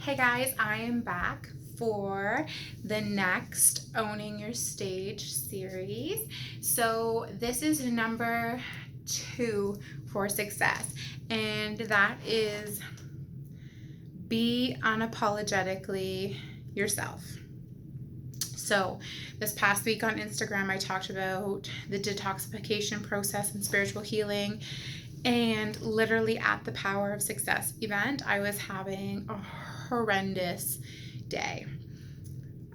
Hey guys, I am back for the next Owning Your Stage series. So this is number 2 for success, and that is be unapologetically yourself. So this past week on Instagram, I talked about the detoxification process and spiritual healing. And literally at the Power of Success event, I was having a horrendous day.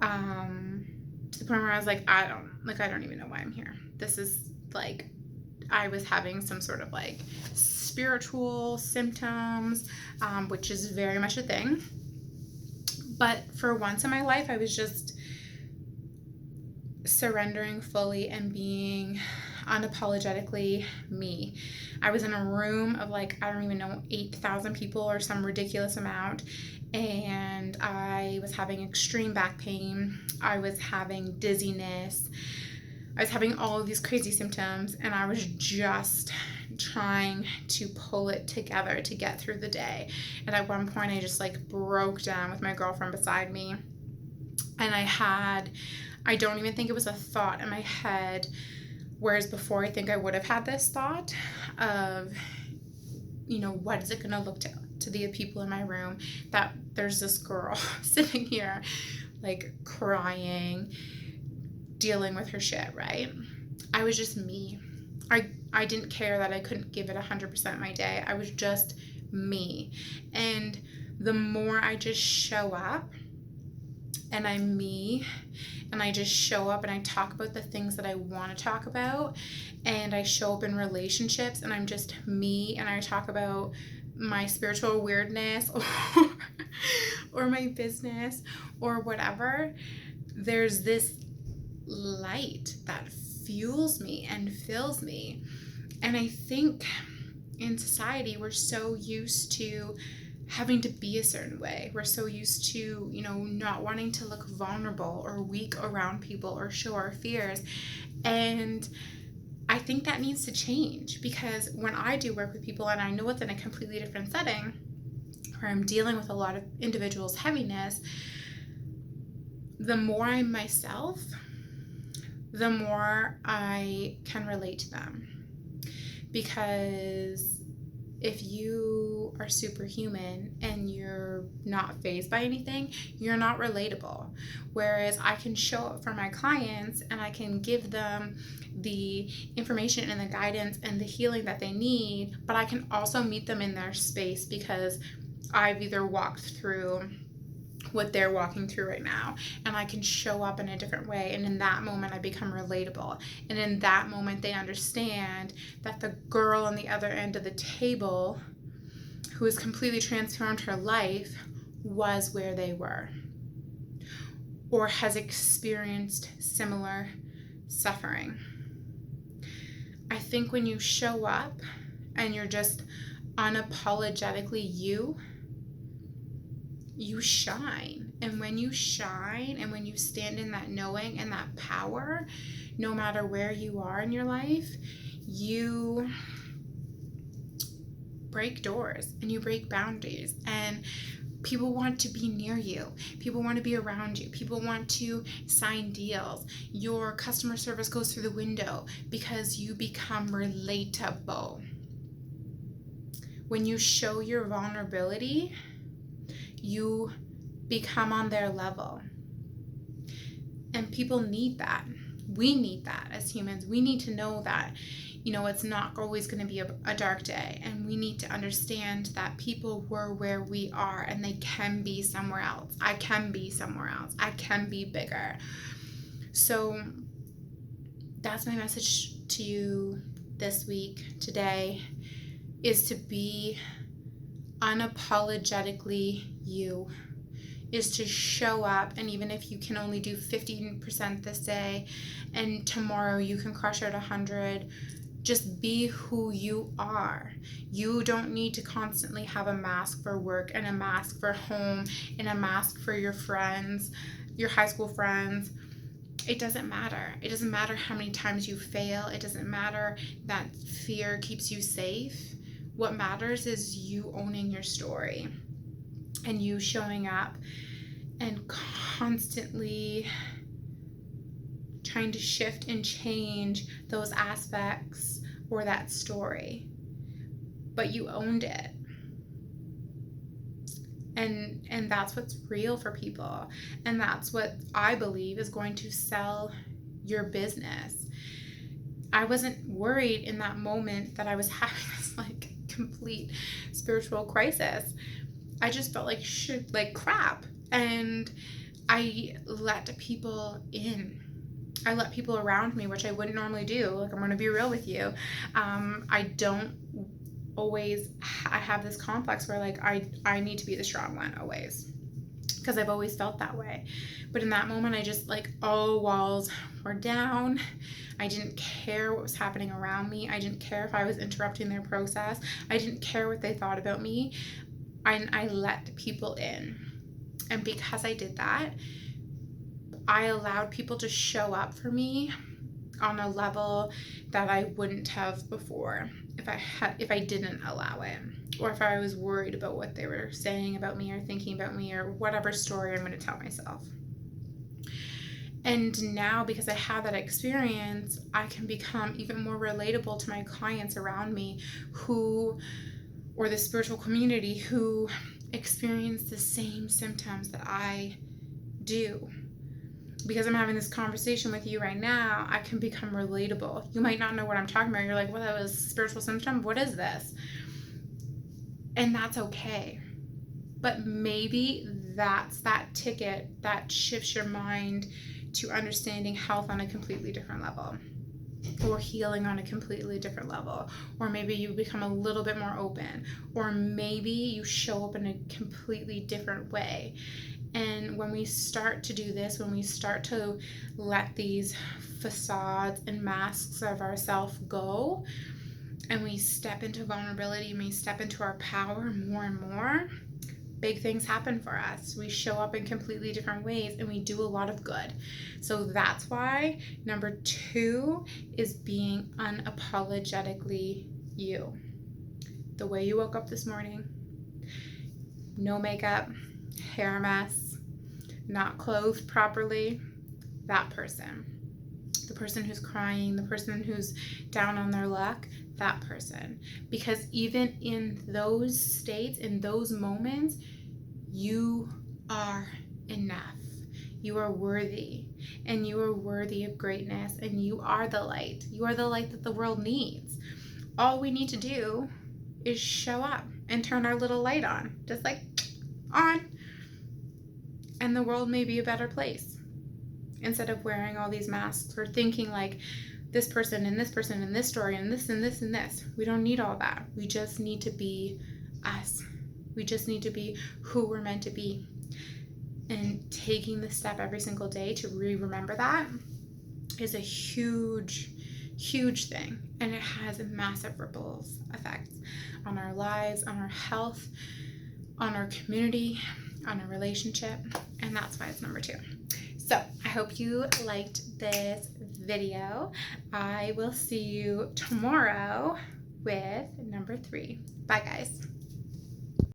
To the point where I was like, I don't even know why I'm here. This is like, I was having some sort of like spiritual symptoms, which is very much a thing. But for once in my life, I was just surrendering fully and being unapologetically me. I was in a room of like, I don't even know, 8,000 people or some ridiculous amount, and I was having extreme back pain. I was having dizziness. I was having all of these crazy symptoms, and I was just trying to pull it together to get through the day. And at one point I just like broke down with my girlfriend beside me, and I don't even think it was a thought in my head. Whereas before, I think I would have had this thought of, what is it going to look to the people in my room that there's this girl sitting here, like crying, dealing with her shit, right? I was just me. I didn't care that I couldn't give it 100% my day. I was just me. And the more I just show up and I'm me, and I just show up and I talk about the things that I want to talk about, and I show up in relationships and I'm just me, and I talk about my spiritual weirdness or my business or whatever, there's this light that fuels me and fills me. And I think in society we're so used to having to be a certain way. We're so used to, not wanting to look vulnerable or weak around people or show our fears. And I think that needs to change, because when I do work with people, and I know it's in a completely different setting where I'm dealing with a lot of individuals' heaviness, the more I'm myself, the more I can relate to them. Because if you are superhuman and you're not fazed by anything, you're not relatable. Whereas I can show up for my clients and I can give them the information and the guidance and the healing that they need, but I can also meet them in their space because I've either walked through what they're walking through right now, and I can show up in a different way, and in that moment I become relatable, and in that moment they understand that the girl on the other end of the table who has completely transformed her life was where they were or has experienced similar suffering. I think when you show up and you're just unapologetically you shine. And when you shine and when you stand in that knowing and that power, no matter where you are in your life, you break doors and you break boundaries, and people want to be near you. People want to be around you. People want to sign deals. Your customer service goes through the window because you become relatable. When you show your vulnerability, you become on their level. And people need that. We need that as humans. We need to know that, it's not always going to be a dark day. And we need to understand that people were where we are and they can be somewhere else. I can be somewhere else. I can be bigger. So that's my message to you this week, today, is to be unapologetically you, is to show up. And even if you can only do 15% this day and tomorrow you can crush out 100, just be who you are. You don't need to constantly have a mask for work and a mask for home and a mask for your friends, your high school friends. It doesn't matter. It doesn't matter how many times you fail. It doesn't matter that fear keeps you safe. What matters is you owning your story. and you showing up and constantly trying to shift and change those aspects or that story, but you owned it. And that's what's real for people, and that's what I believe is going to sell your business. I wasn't worried in that moment that I was having this like complete spiritual crisis. I just felt like crap, and I let people in. I let people around me, which I wouldn't normally do. Like, I'm going to be real with you. I don't always, I have this complex where like I need to be the strong one always, because I've always felt that way. But in that moment, I just like, all walls were down. I didn't care what was happening around me. I didn't care if I was interrupting their process. I didn't care what they thought about me. I let people in. And because I did that, I allowed people to show up for me on a level that I wouldn't have before if I didn't allow it, or if I was worried about what they were saying about me or thinking about me or whatever story I'm going to tell myself. And now, because I have that experience, I can become even more relatable to my clients around me or the spiritual community who experience the same symptoms that I do. Because I'm having this conversation with you right now, I can become relatable. You might not know what I'm talking about. You're like, well, that was spiritual symptom. What is this? And that's okay. But maybe that's that ticket that shifts your mind to understanding health on a completely different level, or healing on a completely different level, or maybe you become a little bit more open, or maybe you show up in a completely different way. And when we start to do this, when we start to let these facades and masks of ourselves go, and we step into vulnerability, and we step into our power more and more, big things happen for us. We show up in completely different ways, and we do a lot of good. So that's why number 2 is being unapologetically you. The way you woke up this morning, no makeup, hair a mess, not clothed properly, that person. The person who's crying, the person who's down on their luck, that person. Because even in those states, in those moments, you are enough. You are worthy, and you are worthy of greatness, and you are the light. You are the light that the world needs. All we need to do is show up and turn our little light on, just like on, and the world may be a better place. Instead of wearing all these masks or thinking like this person and this person and this story and this and this and this. We don't need all that. We just need to be us. We just need to be who we're meant to be. And taking the step every single day to remember that is a huge, huge thing. And it has massive ripple effects on our lives, on our health, on our community, on our relationship. And that's why it's number 2. So I hope you liked this video. I will see you tomorrow with number 3. Bye, guys.